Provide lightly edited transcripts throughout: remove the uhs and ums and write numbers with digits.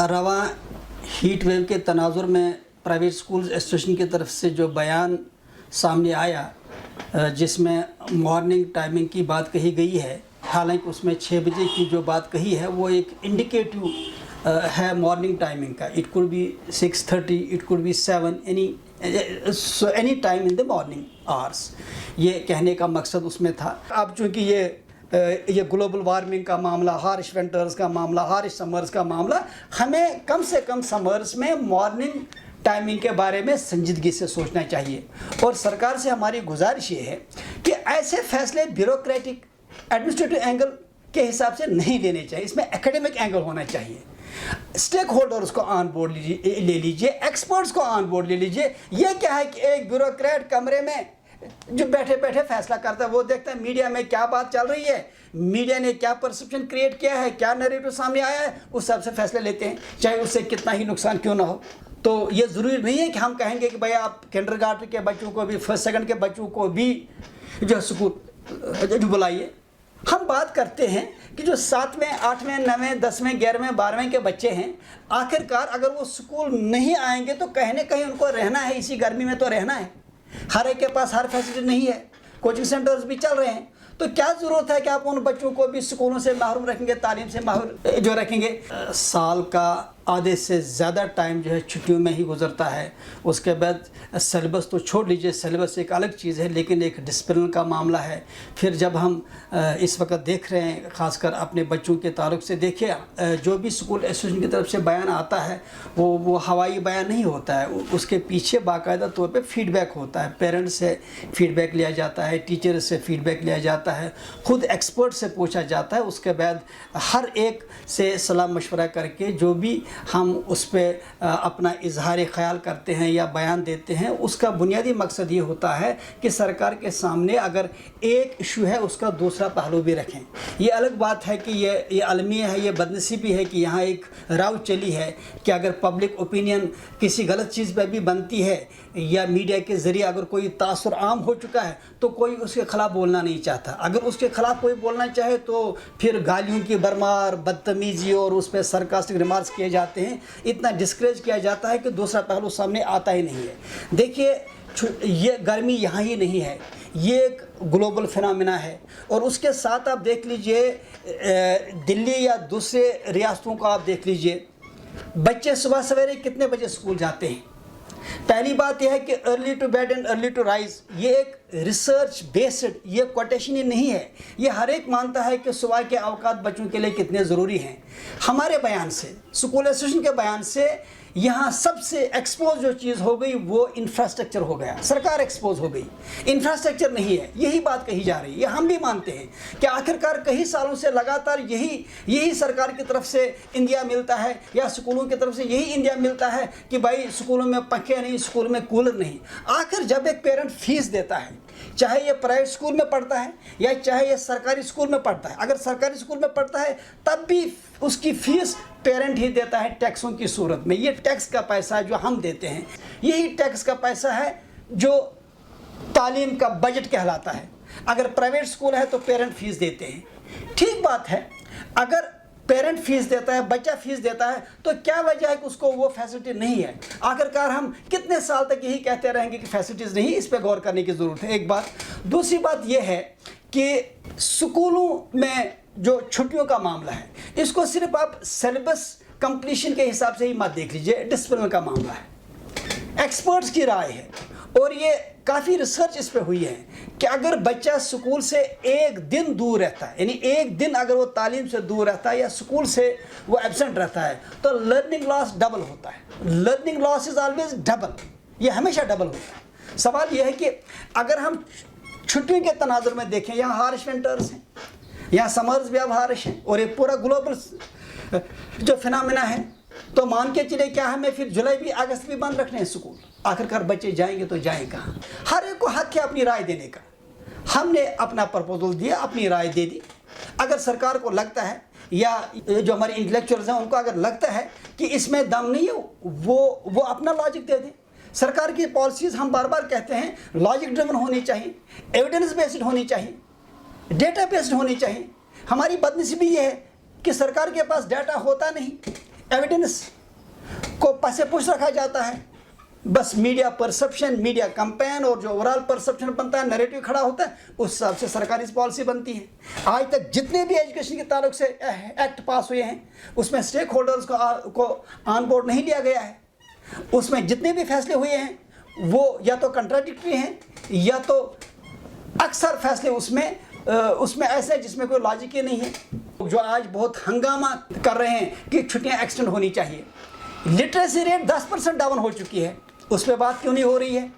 रवा heat wave के तनाजुर में प्राइवेट स्कूल एसोसिएशन की तरफ से जो बयान सामने आया जिसमें मॉर्निंग टाइमिंग की बात कही गई है, हालांकि उसमें 6 बजे की जो बात कही है वो एक इंडिकेटिव है मॉर्निंग टाइमिंग का. It could be 6:30, it could be 7, any time in the morning hours. ये कहने का मकसद उसमें था. अब चूँकि ये ग्लोबल वार्मिंग का मामला, हार्श विंटर्स का मामला, हार्श समर्स का मामला, हमें कम से कम समर्स में मॉर्निंग टाइमिंग के बारे में संजीदगी से सोचना चाहिए. और सरकार से हमारी गुजारिश ये है कि ऐसे फैसले ब्यूरोक्रेटिक एडमिनिस्ट्रेटिव एंगल के हिसाब से नहीं लेने चाहिए. इसमें एकेडमिक एंगल होना चाहिए. स्टेक होल्डर्स को ऑन बोर्ड ले लीजिए, एक्सपर्ट्स को ऑन बोर्ड ले लीजिए. ये क्या है कि एक ब्यूरोक्रेट कमरे में जो बैठे बैठे फैसला करता है, वो देखता है मीडिया में क्या बात चल रही है, मीडिया ने क्या परसेप्शन क्रिएट किया है, क्या नैरेटिव सामने आया है, उस हिसाब से फैसले लेते हैं, चाहे उससे कितना ही नुकसान क्यों ना हो. तो ये ज़रूरी नहीं है कि हम कहेंगे कि भाई आप किंडरगार्टन के बच्चों को भी, फर्स्ट सेकंड के बच्चों को भी जो स्कूल जो बुलाइए. हम बात करते हैं कि जो 7वें, 8वें, 9वें, 10वें, 11वें, 12वें के बच्चे हैं, आखिरकार अगर वो स्कूल नहीं आएंगे तो कहीं ना कहीं उनको रहना है, इसी गर्मी में तो रहना है. हर एक के पास हर फैसिलिटी नहीं है, कोचिंग सेंटर्स भी चल रहे हैं. तो क्या ज़रूरत है कि आप उन बच्चों को भी स्कूलों से महरूम रखेंगे, तालीम से महरूम जो रखेंगे. साल का आधे से ज़्यादा टाइम जो है छुट्टियों में ही गुजरता है. उसके बाद सिलेबस तो छोड़ लीजिए, सिलेबस एक अलग चीज़ है, लेकिन एक डिसिप्लिन का मामला है. फिर जब हम इस वक्त देख रहे हैं, ख़ासकर अपने बच्चों के ताल्लुक से देखिए, जो भी स्कूल एसोसिएशन की तरफ से बयान आता है वो हवाई बयान नहीं होता है. उसके पीछे बाकायदा तौर पे फीडबैक होता है. पेरेंट्स से फीडबैक लिया जाता है, टीचर से फीडबैक लिया जाता है, ख़ुद एक्सपर्ट से पूछा जाता है. उसके बाद हर एक से सलाह मशवरा करके जो भी हम उस पर अपना इजहार ख्याल करते हैं या बयान देते हैं, उसका बुनियादी मकसद ये होता है कि सरकार के सामने अगर एक इशू है उसका दूसरा पहलू भी रखें. ये अलग बात है कि ये अलमिया है, ये बदनसीबी है कि यहाँ एक राव चली है कि अगर पब्लिक ओपिनियन किसी गलत चीज़ पर भी बनती है या मीडिया के ज़रिए अगर कोई तासुर आम हो चुका है तो कोई उसके ख़िलाफ़ बोलना नहीं चाहता. अगर उसके ख़िलाफ़ कोई बोलना चाहे तो फिर गालियों की भरमार, बदतमीज़ी और उस पर सरकास्टिक रिमार्क्स किए जाते हैं. इतना डिस्करेज किया जाता है कि दूसरा पहलू सामने आता ही नहीं है. देखिए, ये गर्मी यहाँ ही नहीं है, ये एक ग्लोबल फिनोमेना है. और उसके साथ आप देख लीजिए दिल्ली या दूसरे रियासतों को आप देख लीजिए, बच्चे सुबह सवेरे कितने बजे स्कूल जाते हैं. पहली बात यह है कि early to bed and early to rise, ये एक रिसर्च बेस्ड, ये कोटेशन ही नहीं है. ये हर एक मानता है कि सुबह के अवकात बच्चों के लिए कितने ज़रूरी हैं. हमारे बयान से, स्कूल एसोसिएशन के बयान से यहाँ सबसे एक्सपोज जो चीज़ हो गई वो इंफ्रास्ट्रक्चर हो गया. सरकार एक्सपोज हो गई, इंफ्रास्ट्रक्चर नहीं है. यही बात कही जा रही है. हम भी मानते हैं कि आखिरकार कई सालों से लगातार यही सरकार की तरफ से इंडिया मिलता है या स्कूलों की तरफ से यही इंडिया मिलता है कि भाई स्कूलों में पंखे नहीं, स्कूल में कूलर नहीं. आखिर जब एक पेरेंट फीस देता है, चाहे ये प्राइवेट स्कूल में पढ़ता है या चाहे ये सरकारी स्कूल में पढ़ता है, अगर सरकारी स्कूल में पढ़ता है तब भी उसकी फीस पेरेंट ही देता है टैक्सों की सूरत में. ये टैक्स का पैसा है जो हम देते हैं, यही टैक्स का पैसा है जो तालीम का बजट कहलाता है. अगर प्राइवेट स्कूल है तो पेरेंट फीस देते हैं. ठीक बात है, अगर पेरेंट फीस देता है, बच्चा फीस देता है, तो क्या वजह है कि उसको वो फैसिलिटी नहीं है. आखिरकार हम कितने साल तक यही कहते रहेंगे कि फैसिलिटीज़ नहीं. इस पर गौर करने की ज़रूरत है, एक बात. दूसरी बात यह है कि स्कूलों में जो छुट्टियों का मामला है, इसको सिर्फ आप सिलेबस कंप्लीशन के हिसाब से ही मत देख लीजिए. डिसिप्लिन का मामला है, एक्सपर्ट्स की राय है और ये काफ़ी रिसर्च इस पे हुई है कि अगर बच्चा स्कूल से एक दिन दूर रहता है, यानी एक दिन अगर वो तालीम से दूर रहता है या स्कूल से वो एब्सेंट रहता है, तो लर्निंग लॉस डबल होता है. Learning loss is always double, ये हमेशा डबल होता है. सवाल ये है कि अगर हम छुट्टियों के तनाजुर में देखें, यहाँ हार्श विंटर्स हैं, यहाँ समर्स भी अब हार्श हैं और ये पूरा ग्लोबल जो फिनोमेना है, तो मान के चले क्या हमें फिर जुलाई भी अगस्त भी बंद रखने हैं स्कूल. आखिरकार बच्चे जाएंगे तो जाएं कहाँ. हर एक को हक है अपनी राय देने का. हमने अपना प्रपोजल दिया, अपनी राय दे दी. अगर सरकार को लगता है या जो हमारे इंटेलेक्चुअल्स हैं उनको अगर लगता है कि इसमें दम नहीं है, वो अपना लॉजिक दे दें. सरकार की पॉलिसीज़ हम बार बार कहते हैं लॉजिक ड्रिवन होनी चाहिए, एविडेंस बेस्ड होनी चाहिए, डेटा बेस्ड होनी चाहिए. हमारी बदनसीबी ये है कि सरकार के पास डाटा होता नहीं, एविडेंस को पसे पुश रखा जाता है। बस मीडिया परसेप्शन, मीडिया कैंपेन और जो ओवरऑल परसेप्शन बनता है, नैरेटिव खड़ा होता है, उस हिसाब से सरकारी पॉलिसी बनती है। आज तक जितने भी एजुकेशन के ताल्लुक से एक्ट पास हुए हैं उसमें स्टेक होल्डर्स को ऑन बोर्ड नहीं लिया गया है। उसमें जितने भी फैसले हुए हैं वो या तो कंट्राडिक्टरी हैं या तो अक्सर फैसले उसमें ऐसे हैं जिसमें कोई लॉजिक ही नहीं है। जो आज बहुत हंगामा कर रहे हैं कि छुट्टियां एक्सटेंड होनी चाहिए, लिटरेसी रेट 10% डाउन हो चुकी है, उस पर बात क्यों नहीं हो रही है?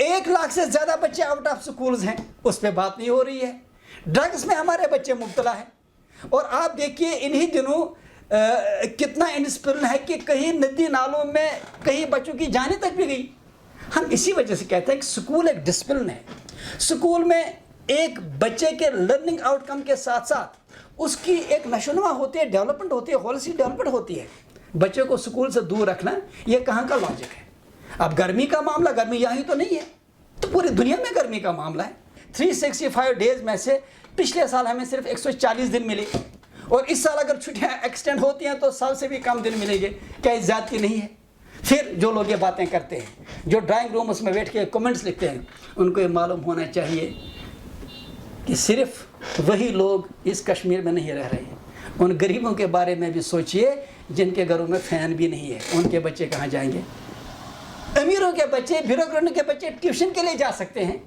1 लाख से ज़्यादा बच्चे आउट ऑफ स्कूल्स हैं, उस पर बात नहीं हो रही है। ड्रग्स में हमारे बच्चे मुब्तला हैं। और आप देखिए इन्हीं दिनों कितना इंडिसिप्लिन है कि कहीं नदी नालों में कहीं बच्चों की जानें तक भी गई। हम इसी वजह से कहते हैं कि स्कूल एक डिसिप्लिन है। स्कूल में एक बच्चे के लर्निंग आउटकम के साथ साथ उसकी एक नशोनुमा होती है, डेवलपमेंट होती है, होलिस्टिक डेवलपमेंट होती है। बच्चे को स्कूल से दूर रखना ये कहाँ का लॉजिक है? अब गर्मी का मामला, गर्मी यहाँ तो नहीं है, तो पूरी दुनिया में गर्मी का मामला है। 365 डेज में से पिछले साल हमें सिर्फ 140 दिन मिले और इस साल अगर छुट्टियाँ एक्सटेंड होती हैं तो साल से भी कम दिन मिलेंगे। क्या ये ज़्यादती नहीं है? फिर जो लोग ये बातें करते हैं, जो ड्राइंग रूम उसमें बैठ के कमेंट्स लिखते हैं, उनको ये मालूम होना चाहिए कि सिर्फ वही लोग इस कश्मीर में नहीं रह रहे हैं। उन गरीबों के बारे में भी सोचिए जिनके घरों में फ़ैन भी नहीं है, उनके बच्चे कहाँ जाएंगे? अमीरों के बच्चे, ब्यूरोक्रेटों के बच्चे ट्यूशन के लिए जा सकते हैं,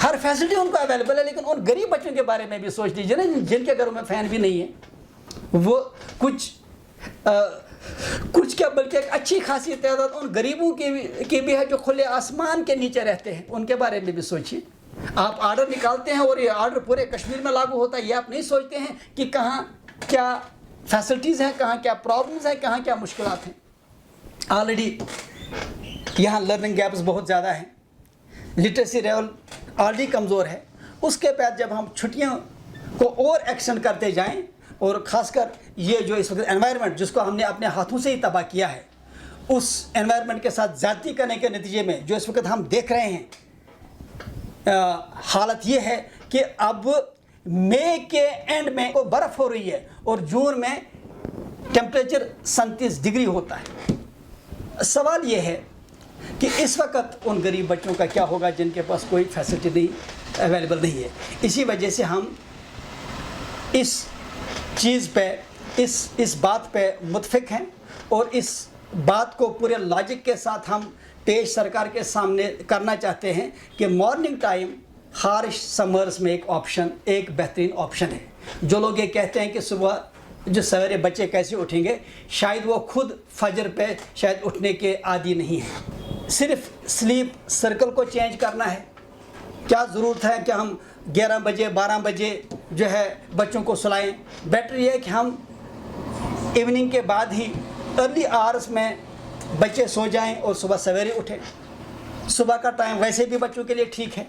हर फैसिलिटी उनको अवेलेबल है, लेकिन उन गरीब बच्चों के बारे में भी सोच लीजिए ना, जिनके घरों में फ़ैन भी नहीं है। वो कुछ क्या बल्कि एक अच्छी खासी तादाद उन गरीबों की भी है जो खुले आसमान के नीचे रहते हैं, उनके बारे में भी सोचिए। आप ऑर्डर निकालते हैं और ये ऑर्डर पूरे कश्मीर में लागू होता है, ये आप नहीं सोचते हैं कि कहाँ क्या फैसिलिटीज़ हैं, कहाँ क्या प्रॉब्लम्स हैं, कहाँ क्या मुश्किलात हैं। ऑलरेडी यहाँ लर्निंग गैप्स बहुत ज़्यादा हैं, लिटरेसी लेवल ऑलरेडी कमज़ोर है। उसके बाद जब हम छुट्टियों को और एक्सटेंड करते जाएं और ख़ासकर ये जो इस वक्त एनवायरनमेंट जिसको हमने अपने हाथों से ही तबाह किया है, उस एनवायरनमेंट के साथ ज़्यादती करने के नतीजे में जो इस वक्त हम देख रहे हैं, हालत ये है कि अब मई के एंड में को बर्फ़ हो रही है और जून में टेम्परेचर 37 डिग्री होता है। सवाल ये है कि इस वक्त उन गरीब बच्चों का क्या होगा जिनके पास कोई फैसिलिटी नहीं अवेलेबल नहीं है। इसी वजह से हम इस चीज़ पे इस बात पे मुतफिक हैं और इस बात को पूरे लॉजिक के साथ हम पेश सरकार के सामने करना चाहते हैं कि मॉर्निंग टाइम हार्श समर्स में एक बेहतरीन ऑप्शन है। जो लोग ये कहते हैं कि सुबह जो सवेरे बच्चे कैसे उठेंगे, शायद वो खुद फजर पे शायद उठने के आदी नहीं है। सिर्फ स्लीप सर्कल को चेंज करना है। क्या ज़रूरत है कि हम 11 बजे 12 बजे जो है बच्चों को सुलाएं? बेटर ये है कि हम इवनिंग के बाद ही अर्ली आवर्स में बच्चे सो जाएं और सुबह सवेरे उठें। सुबह का टाइम वैसे भी बच्चों के लिए ठीक है।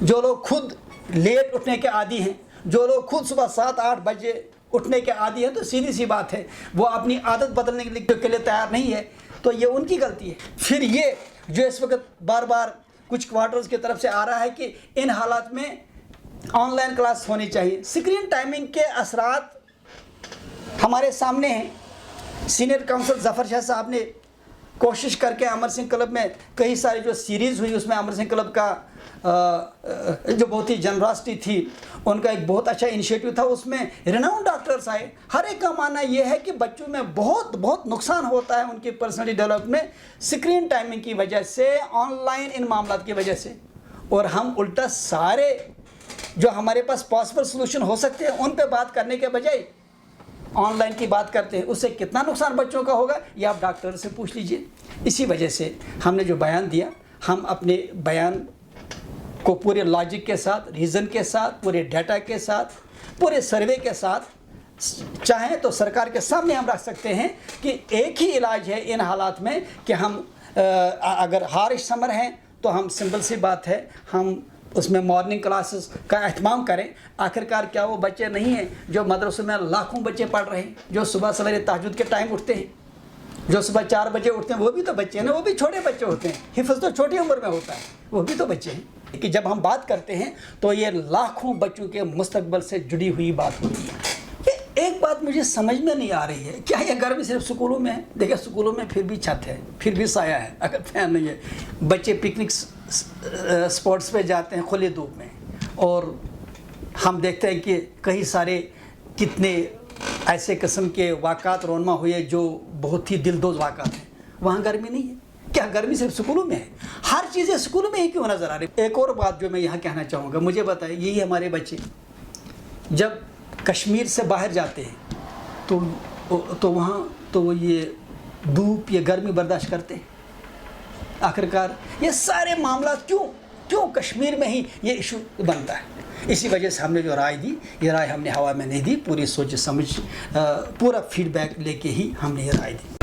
जो लोग खुद लेट उठने के आदी हैं, जो लोग खुद सुबह 7-8 बजे उठने के आदी हैं, तो सीधी सी बात है वो अपनी आदत बदलने के लिए तैयार नहीं है, तो ये उनकी गलती है। फिर ये जो इस वक्त बार बार कुछ क्वार्टर्स की तरफ से आ रहा है कि इन हालात में ऑनलाइन क्लास होनी चाहिए। स्क्रीन टाइमिंग के असरात हमारे सामने हैं। सीनियर काउंसिल ज़फ़र शाह साहब ने कोशिश करके अमर सिंह क्लब में कई सारी जो सीरीज़ हुई उसमें अमर सिंह क्लब का जो बहुत ही जनरॉसिटी थी, उनका एक बहुत अच्छा इनिशिएटिव था। उसमें रिनाउंड डॉक्टर्स आए। हर एक का मानना ये है कि बच्चों में बहुत बहुत नुकसान होता है उनकी पर्सनैलिटी डेवलपमेंट स्क्रीन टाइमिंग की वजह से, ऑनलाइन इन मामलों की वजह से। और हम उल्टा सारे जो हमारे पास पॉसिबल सोल्यूशन हो सकते हैं उन पर बात करने के बजाय ऑनलाइन की बात करते हैं। उससे कितना नुकसान बच्चों का होगा ये आप डॉक्टर से पूछ लीजिए। इसी वजह से हमने जो बयान दिया, हम अपने बयान को पूरे लॉजिक के साथ, रीज़न के साथ, पूरे डाटा के साथ, पूरे सर्वे के साथ चाहें तो सरकार के सामने हम रख सकते हैं कि एक ही इलाज है इन हालात में कि हम अगर हारिश समर हैं तो हम सिंपल सी बात है हम उसमें मॉर्निंग क्लासेस का एहतमाम करें। आखिरकार क्या वो बच्चे नहीं हैं जो मदरसों में लाखों बच्चे पढ़ रहे हैं, जो सुबह सवेरे तहज्जुद के टाइम उठते हैं, जो सुबह 4 बजे उठते हैं, वो भी तो बच्चे हैं ना, वो भी छोटे बच्चे होते हैं। हिफ्ज़ तो छोटी उम्र में होता है, वो भी तो बच्चे हैं। कि जब हम बात करते हैं तो ये लाखों बच्चों के मुस्तकबिल से जुड़ी हुई बात होती है। ایک بات مجھے سمجھ میں نہیں آ رہی ہے، کیا یہ گرمی صرف اسکولوں میں ہے؟ دیکھیں اسکولوں میں پھر بھی چھت ہے، پھر بھی سایہ ہے، اگر فین نہیں ہے، بچے پکنک اسپاٹس پہ جاتے ہیں کھلے دھوپ میں، اور ہم دیکھتے ہیں کہ کئی سارے کتنے ایسے قسم کے واقعات رونما ہوئے جو بہت ہی دلدوز واقعات ہیں، وہاں گرمی نہیں ہے۔ کیا گرمی صرف اسکولوں میں ہے؟ ہر چیزیں اسکولوں میں ہی کیوں نظر آ رہی؟ ایک اور بات جو میں یہاں کہنا چاہوں گا، مجھے بتائیں، یہی ہمارے بچے جب کشمیر سے باہر جاتے ہیں تو وہاں تو وہ یہ دھوپ یہ گرمی برداشت کرتے ہیں؟ آخرکار یہ سارے معاملات کیوں کشمیر میں ہی یہ ایشو بنتا ہے؟ اسی وجہ سے ہم نے جو رائے دی، یہ رائے ہم نے ہوا میں نہیں دی، پوری سوچ سمجھ پورا فیڈ بیک لے کے ہی ہم نے یہ رائے دی۔